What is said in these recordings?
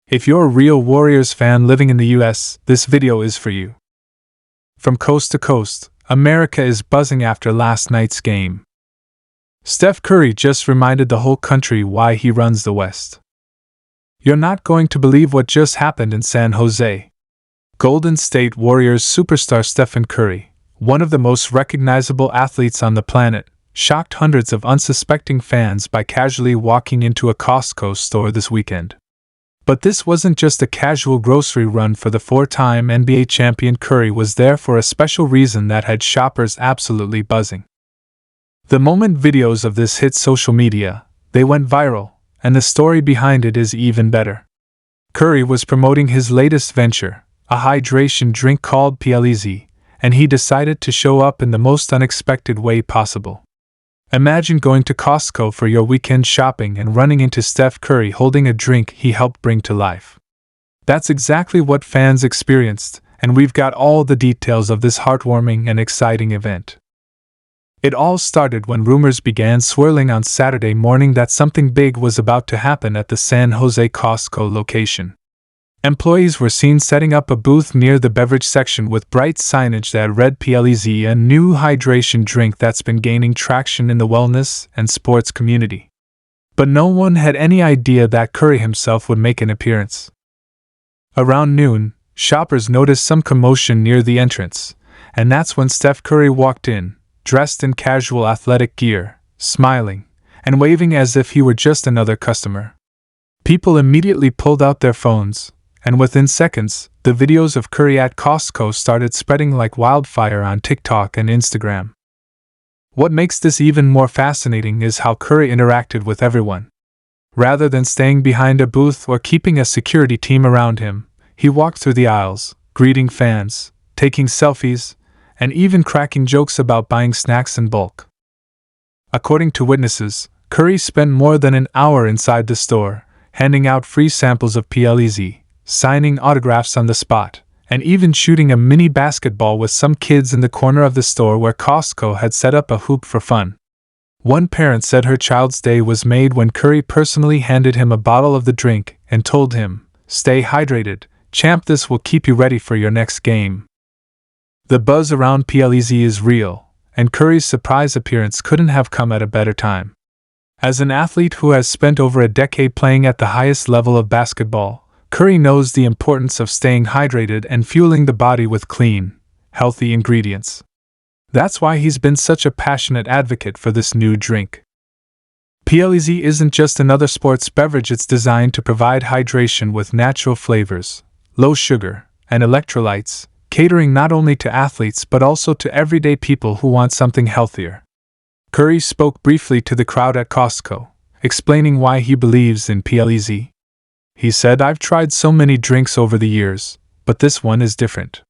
If you're a real Warriors fan living in the US, this video is for you. From coast to coast, America is buzzing after last night's game. Steph Curry just reminded the whole country why he runs the West. You're not going to believe what just happened in San Jose. Golden State Warriors superstar Stephen Curry, one of the most recognizable athletes on the planet, shocked hundreds of unsuspecting fans by casually walking into a Costco store this weekend. But this wasn't just a casual grocery run for the four-time NBA champion. Curry was there for a special reason that had shoppers absolutely buzzing. The moment videos of this hit social media, they went viral, and the story behind it is even better. Curry was promoting his latest venture, a hydration drink called PLEZi, and he decided to show up in the most unexpected way possible. Imagine going to Costco for your weekend shopping and running into Steph Curry holding a drink he helped bring to life. That's exactly what fans experienced, and we've got all the details of this heartwarming and exciting event. It all started when rumors began swirling on Saturday morning that something big was about to happen at the San Jose Costco location. Employees were seen setting up a booth near the beverage section with bright signage that read PLEZi, a new hydration drink that's been gaining traction in the wellness and sports community. But no one had any idea that Curry himself would make an appearance. Around noon, shoppers noticed some commotion near the entrance, and that's when Steph Curry walked in, dressed in casual athletic gear, smiling, and waving as if he were just another customer. People immediately pulled out their phones, and within seconds, the videos of Curry at Costco started spreading like wildfire on TikTok and Instagram. What makes this even more fascinating is how Curry interacted with everyone. Rather than staying behind a booth or keeping a security team around him, he walked through the aisles, greeting fans, taking selfies, and even cracking jokes about buying snacks in bulk. According to witnesses, Curry spent more than an hour inside the store, handing out free samples of PLEZi, signing autographs on the spot, and even shooting a mini basketball with some kids in the corner of the store where Costco had set up a hoop for fun. One parent said her child's day was made when Curry personally handed him a bottle of the drink and told him, "Stay hydrated, champ, this will keep you ready for your next game." The buzz around PLEZi is real, and Curry's surprise appearance couldn't have come at a better time. As an athlete who has spent over a decade playing at the highest level of basketball, Curry knows the importance of staying hydrated and fueling the body with clean, healthy ingredients. That's why he's been such a passionate advocate for this new drink. PLEZi isn't just another sports beverage, it's designed to provide hydration with natural flavors, low sugar, and electrolytes, catering not only to athletes but also to everyday people who want something healthier. Curry spoke briefly to the crowd at Costco, explaining why he believes in PLEZi. He said, "I've tried so many drinks over the years, but this one is different.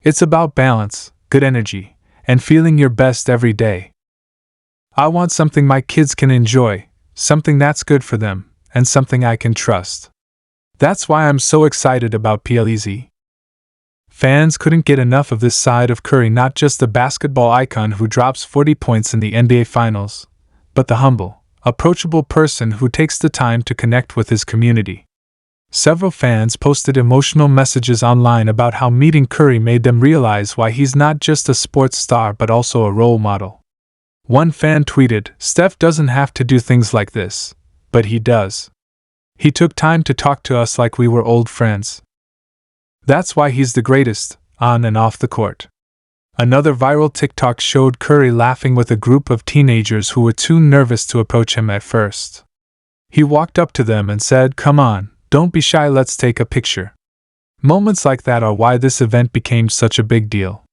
It's about balance, good energy, and feeling your best every day. I want something my kids can enjoy, something that's good for them, and something I can trust. That's why I'm so excited about PLEZi." Fans couldn't get enough of this side of Curry, not just the basketball icon who drops 40 points in the NBA Finals, but the humble, approachable person who takes the time to connect with his community. Several fans posted emotional messages online about how meeting Curry made them realize why he's not just a sports star but also a role model. One fan tweeted, "Steph doesn't have to do things like this, but he does. He took time to talk to us like we were old friends. That's why he's the greatest, on and off the court." Another viral TikTok showed Curry laughing with a group of teenagers who were too nervous to approach him at first. He walked up to them and said, "Come on, don't be shy, let's take a picture." Moments like that are why this event became such a big deal.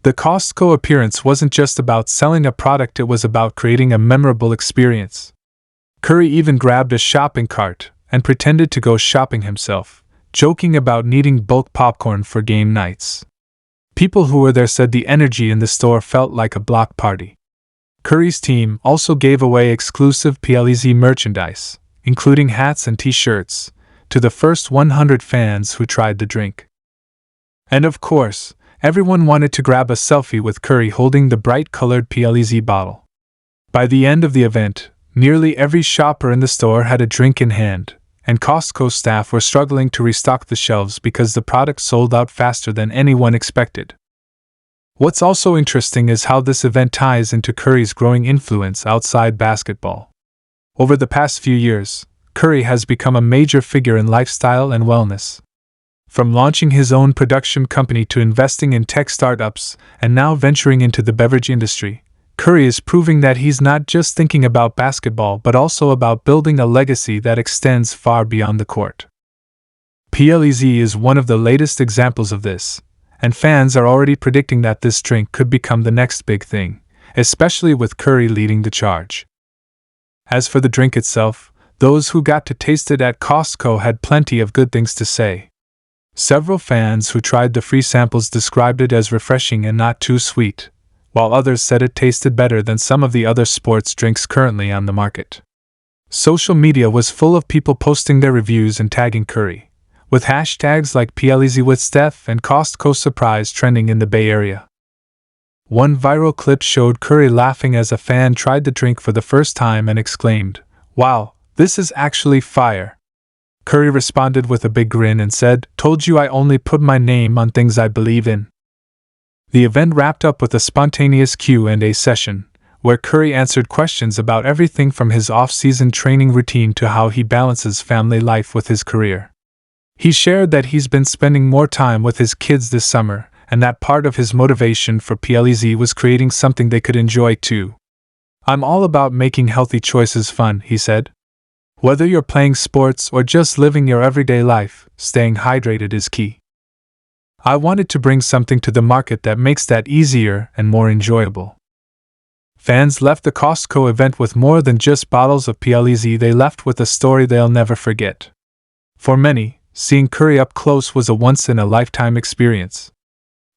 The Costco appearance wasn't just about selling a product, it was about creating a memorable experience. Curry even grabbed a shopping cart and pretended to go shopping himself, joking about needing bulk popcorn for game nights. People who were there said the energy in the store felt like a block party. Curry's team also gave away exclusive PLEZi merchandise, including hats and t-shirts, to the first 100 fans who tried the drink. And of course, everyone wanted to grab a selfie with Curry holding the bright-colored PLEZi bottle. By the end of the event, nearly every shopper in the store had a drink in hand, and Costco staff were struggling to restock the shelves because the product sold out faster than anyone expected. What's also interesting is how this event ties into Curry's growing influence outside basketball. Over the past few years, Curry has become a major figure in lifestyle and wellness. From launching his own production company to investing in tech startups and now venturing into the beverage industry, Curry is proving that he's not just thinking about basketball but also about building a legacy that extends far beyond the court. PLEZi is one of the latest examples of this, and fans are already predicting that this drink could become the next big thing, especially with Curry leading the charge. As for the drink itself, those who got to taste it at Costco had plenty of good things to say. Several fans who tried the free samples described it as refreshing and not too sweet, while others said it tasted better than some of the other sports drinks currently on the market. Social media was full of people posting their reviews and tagging Curry, with hashtags like PLEZi and Costco Surprise trending in the Bay Area. One viral clip showed Curry laughing as a fan tried the drink for the first time and exclaimed, "Wow, this is actually fire." Curry responded with a big grin and said, "Told you I only put my name on things I believe in." The event wrapped up with a spontaneous Q&A session, where Curry answered questions about everything from his off-season training routine to how he balances family life with his career. He shared that he's been spending more time with his kids this summer, and that part of his motivation for PLEZi was creating something they could enjoy too. "I'm all about making healthy choices fun," he said. "Whether you're playing sports or just living your everyday life, staying hydrated is key. I wanted to bring something to the market that makes that easier and more enjoyable." Fans left the Costco event with more than just bottles of PLEZi. They left with a story they'll never forget. For many, seeing Curry up close was a once-in-a-lifetime experience.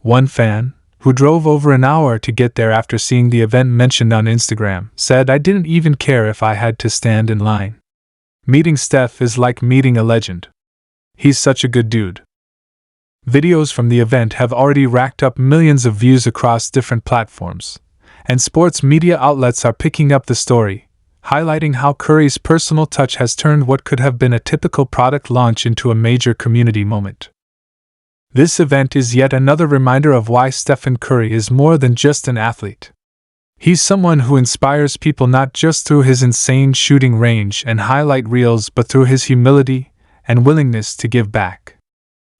One fan, who drove over an hour to get there after seeing the event mentioned on Instagram, said, "I didn't even care if I had to stand in line. Meeting Steph is like meeting a legend. He's such a good dude." Videos from the event have already racked up millions of views across different platforms, and sports media outlets are picking up the story, highlighting how Curry's personal touch has turned what could have been a typical product launch into a major community moment. This event is yet another reminder of why Stephen Curry is more than just an athlete. He's someone who inspires people not just through his insane shooting range and highlight reels but through his humility and willingness to give back.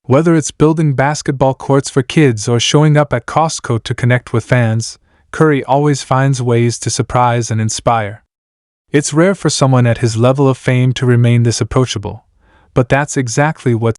Whether it's building basketball courts for kids or showing up at Costco to connect with fans, Curry always finds ways to surprise and inspire. It's rare for someone at his level of fame to remain this approachable, but that's exactly what